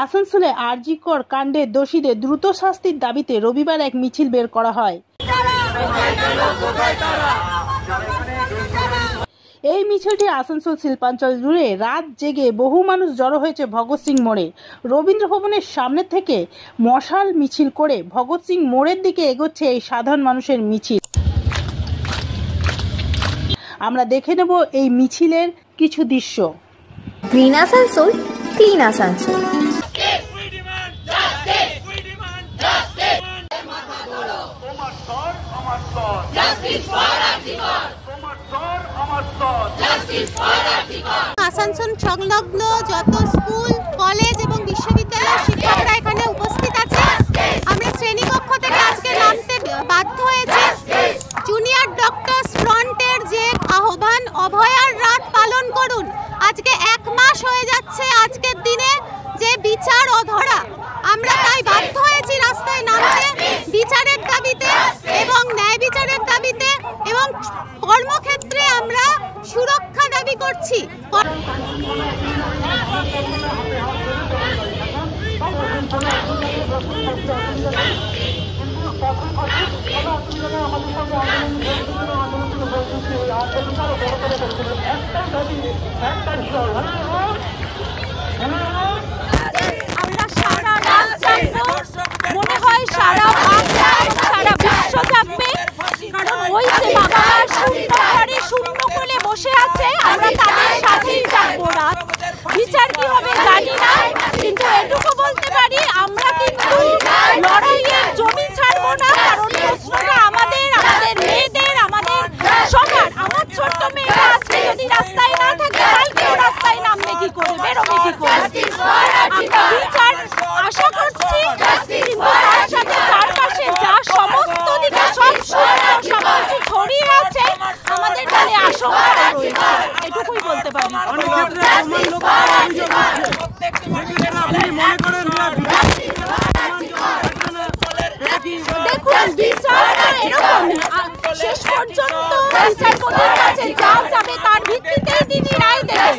আসানসোলে আরজিকর কাণ্ডে দোষীদের দ্রুত শাস্তির দাবিতে রবিবার এক মিছিল বের করা হয়। এই মিছিলটি আসানসোল শিল্পাঞ্চল জুড়ে রাত জেগে বহু মানুষ জড়ো হয়েছে ভগৎ সিং মোড়ে। রবীন্দ্র ভবনের সামনে থেকে মশাল মিছিল করে ভগৎ সিং মোড়ের দিকে এগোচ্ছে এই সাধারণ মানুষের মিছিল। আমরা দেখে নেব এই মিছিলের কিছু দৃশ্য। Green Asansol, clean Asansol. আসানসোল সংলগ্ন যত স্কুল, কলেজ এবং বিশ্ববিদ্যালয়ের শিক্ষকরা এখানে উপস্থিত আছে। আমরা শ্রেণীকক্ষ থেকে আজকে নামতে বাধ্য হয়েছি। জুনিয়র ডক্টরস ফ্রন্টের যে আহ্বান, অভয়ার রাত পালন করুন, আজকে 1 মাস হয়ে যাচ্ছে আজকের দিনে যে বিচার অধরা। আমরা তাই বাধ্য হয়েছি রাস্তায় নামতে, বিচারের দাবিতে এবং ন্যায় বিচারের দাবিতে, এবং কর্মক্ষেত্রে আমরা সুরক্ষা দাবি করছি। আমরা সারা রাত জাগবো, মনে হয় সারা বাংলা সারা বিশ্ব জাগবে, কারণ ওই যে বাবা শূন্য ঘরে শূন্য কোলে বসে আছে, আমরা তাদের সাথেই জাগবো রাত। বিচার কি হবে জানি না, কিন্তু এটুকু বলতে পারি আমরা কিন্তু লড়াইয়ের জমি ছাড়বো না, কারণ প্রশ্নটা আমাদের, আমাদের মেয়েদের, আমাদের সবার। আমার ছোট্ট মেয়েরা আজকে যদি রাস্তায় না থাকে, কালকেও রাস্তায় নামবে কি করে, বেরোবে কি করে? আমরা বিচার আশা করছি, কিন্তু তার সাথে চারপাশে যা সমস্ত দিকে সব সবকিছু ছড়িয়ে আছে, আমাদের মনে আশঙ্কা রয়েছে, এটুকুই বলতে পারি। দেখুন, বিচারটা এরকমই, শেষ পর্যন্ত বিচারপতির কাছে যা যাবে তার ভিত্তিতেই তিনি রায় দেবেন।